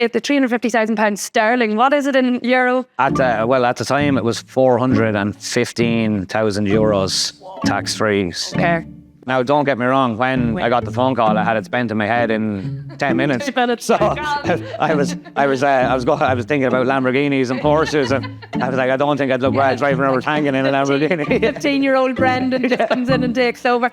At the £350,000 sterling, what is it in euro? At the time it was €415,000 tax free. Okay. Now, don't get me wrong. When I got the phone call, I had it spent in my head in 10 minutes. 10 minutes. So I was thinking about Lamborghinis and Porsches, and I was like, I don't think I'd look right driving around hanging in a Lamborghini. 15-year-old Brendan just comes in and takes over.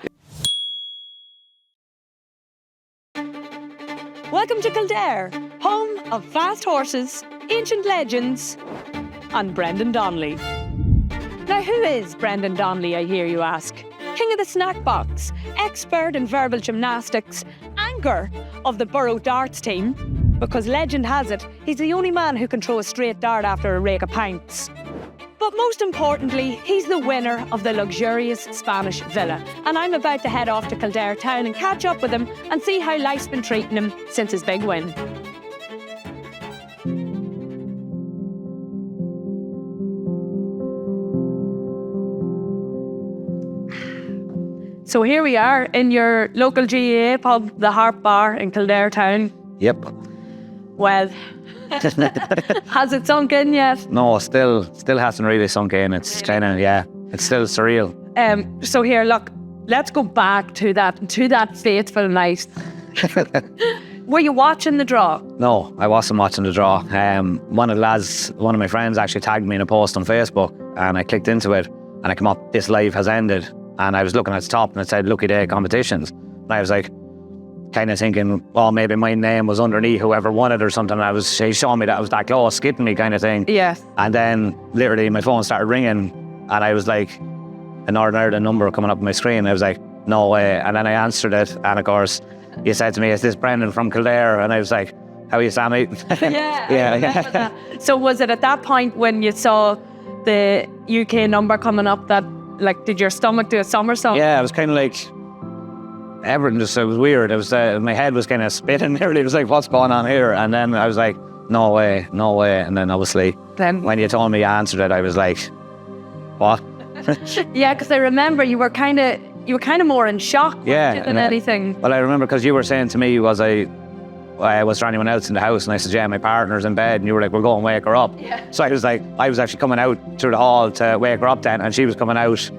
Welcome to Kildare, home of fast horses, ancient legends, and Brendan Donnelly. Now, who is Brendan Donnelly, I hear you ask? King of the snack box, expert in verbal gymnastics, anchor of the Borough darts team, because legend has it, he's the only man who can throw a straight dart after a rake of pints. But most importantly, he's the winner of the luxurious Spanish villa. And I'm about to head off to Kildare town and catch up with him and see how life's been treating him since his big win. So here we are in your local GAA pub, the Harp Bar in Kildare town. Yep. Well, has it sunk in yet? No, still hasn't really sunk in. It's kind of, it's still surreal. So here, look, let's go back to that fateful night. Were you watching the draw? No, I wasn't watching the draw. One of my friends actually tagged me in a post on Facebook, and I clicked into it, and I come up, this live has ended. And I was looking at the top and it said Lucky Day competitions. And I was like, kind of thinking, well, maybe my name was underneath whoever won it or something. She showed me that I was that close, skipping me kind of thing. Yes. And then literally my phone started ringing and I was like, a Northern Ireland number coming up on my screen. I was like, no way. And then I answered it. And of course, you said to me, is this Brendan from Kildare? And I was like, how are you, Sammy? Yeah. So was it at that point when you saw the UK number coming up that, like, did your stomach do a somersault? Yeah, it was kind of like, everything just, it was weird. It was, my head was kind of spinning nearly. It was like, what's going on here? And then I was like, no way. And then obviously, when you told me you answered it, I was like, what? Yeah, because I remember you were kind of more in shock than anything. Well, I remember because you were saying to me, was there anyone else in the house? And I said, yeah, my partner's in bed. And you were like, we'll go and wake her up. Yeah. So I was like, I was actually coming out through the hall to wake her up then, and she was coming out. She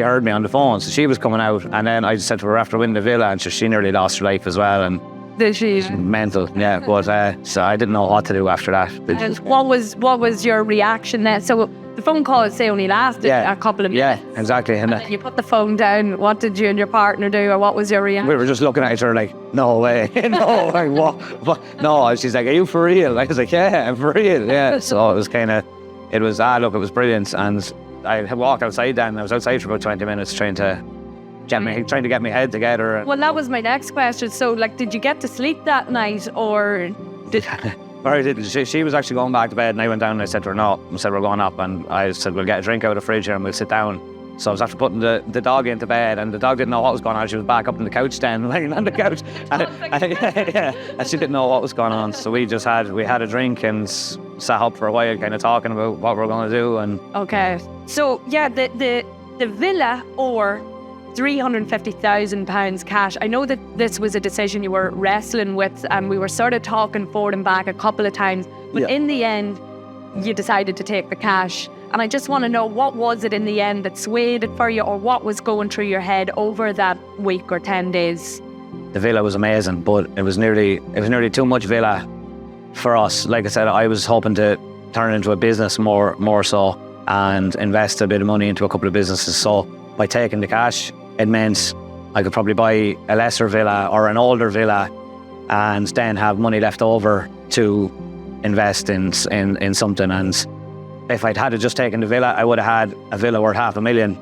heard me on the phone, so she was coming out, and then I just said to her after winning the villa, and she nearly lost her life as well. And did she? Mental, yeah. But so I didn't know what to do after that. And what was your reaction then? So the phone call, say, only lasted a couple of minutes. Yeah, exactly. And then you put the phone down. What did you and your partner do, or what was your reaction? We were just looking at each other like, no way, no, like, what? No, she's like, are you for real? I was like, yeah, I'm for real, yeah. So it was it was brilliant. And I walked outside then. I was outside for about 20 minutes trying to get my head together. Well, that was my next question. So, like, did you get to sleep that night, or did... Or I didn't. She was actually going back to bed, and I went down and I said to her, no. I said, we're going up. And I said, we'll get a drink out of the fridge here and we'll sit down. So I was after putting the dog into bed, and the dog didn't know what was going on. She was back up in the couch then, laying on the couch. And she didn't know what was going on. So we had a drink and sat up for a while, kind of talking about what we're going to do. And okay. So, yeah, the villa or £350,000 cash. I know that this was a decision you were wrestling with, and we were sort of talking forward and back a couple of times, but in the end, you decided to take the cash. And I just want to know, what was it in the end that swayed it for you, or what was going through your head over that week or 10 days? The villa was amazing, but it was nearly too much villa for us. Like I said, I was hoping to turn it into a business more so, and invest a bit of money into a couple of businesses. So by taking the cash, it meant I could probably buy a lesser villa or an older villa, and then have money left over to invest in something. And if I'd had just taken the villa, I would have had a villa worth $500,000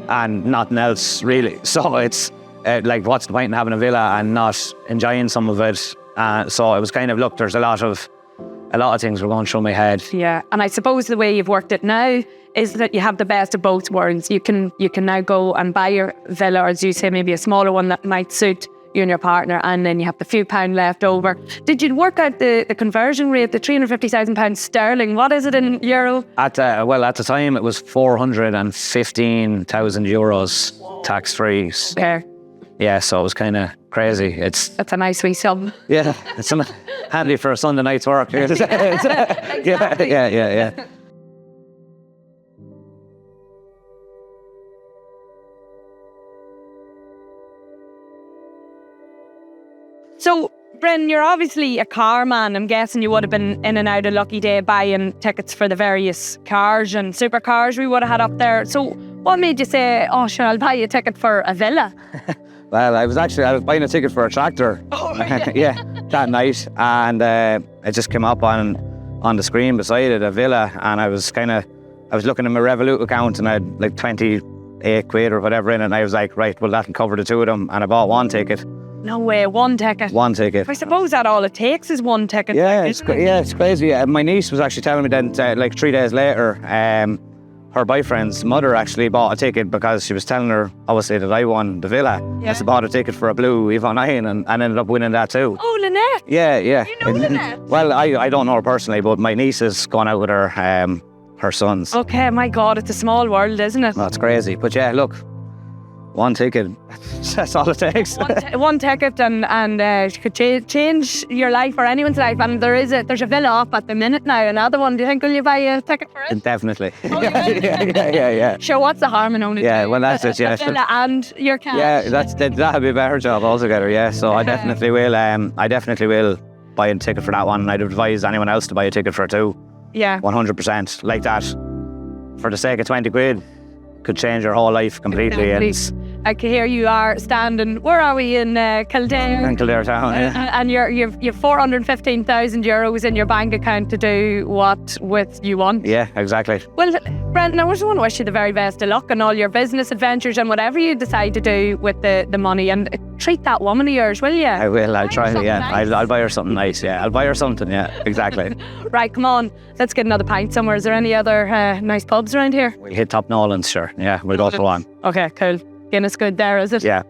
and nothing else really. So it's like, what's the point in having a villa and not enjoying some of it? So it was kind of, look, there's a lot of things were going through my head. Yeah, and I suppose the way you've worked it now is that you have the best of both worlds. You can now go and buy your villa, or as you say, maybe a smaller one that might suit you and your partner, and then you have the few pound left over. Did you work out the conversion rate, the £350,000 sterling? What is it in euro? At the time it was €415,000 tax free. Okay. Yeah, so it was kind of crazy. It's That's a nice wee sum. yeah, it's handy for a Sunday night's work. Yeah, yeah. So, Bren, you're obviously a car man. I'm guessing you would have been in and out of Lucky Day buying tickets for the various cars and supercars we would have had up there. So, what made you say, "Oh, sure, I'll buy you a ticket for a villa"? Well, I was buying a ticket for a tractor. Oh, right. Yeah, that night, and it just came up on the screen beside it, a villa, and I was looking at my Revolut account, and I had like 28 quid or whatever in it, and I was like, right, well, that'll cover the two of them, and I bought one ticket. No way, one ticket. One ticket. I suppose that all it takes is one ticket. Yeah, like, it's isn't it? it's crazy. My niece was actually telling me then, like 3 days later, her boyfriend's mother actually bought a ticket because she was telling her, obviously, that I won the villa. Yeah. So bought a ticket for a blue Evo 9 and ended up winning that too. Oh, Lynette. Yeah. You know Lynette? Well, I don't know her personally, but my niece has gone out with her sons. Okay, my God, it's a small world, isn't it? That's crazy. But yeah, look, one ticket, that's all it takes. One ticket and it could change your life or anyone's life. And there's a villa up at the minute now. Another one. Do you think will you buy a ticket for it? Definitely. Oh, you will? Yeah. Sure. What's the harm in owning? Yeah, well, that's it, yeah. A villa and your car. Yeah, that'd be a better job altogether. Yeah, so I definitely will. I definitely will buy a ticket for that one, and I'd advise anyone else to buy a ticket for it too. Yeah. 100%. Like that, for the sake of 20 quid, could change your whole life completely. Exactly. I can hear you are standing. Where are we in Kildare? In Kildare town, yeah. And you've 415,000 euros in your bank account to do what with you want. Yeah, exactly. Well, Brendan, I just want to wish you the very best of luck in all your business adventures and whatever you decide to do with the money. And treat that woman of yours, will you? I will. I'll try. Yeah, nice. I'll buy her something nice. Yeah, I'll buy her something. Yeah, exactly. Right, come on. Let's get another pint somewhere. Is there any other nice pubs around here? We'll hit Top Nolan's, sure. Yeah, we'll go to one. Okay, cool. Guinness good there, is it? Yeah.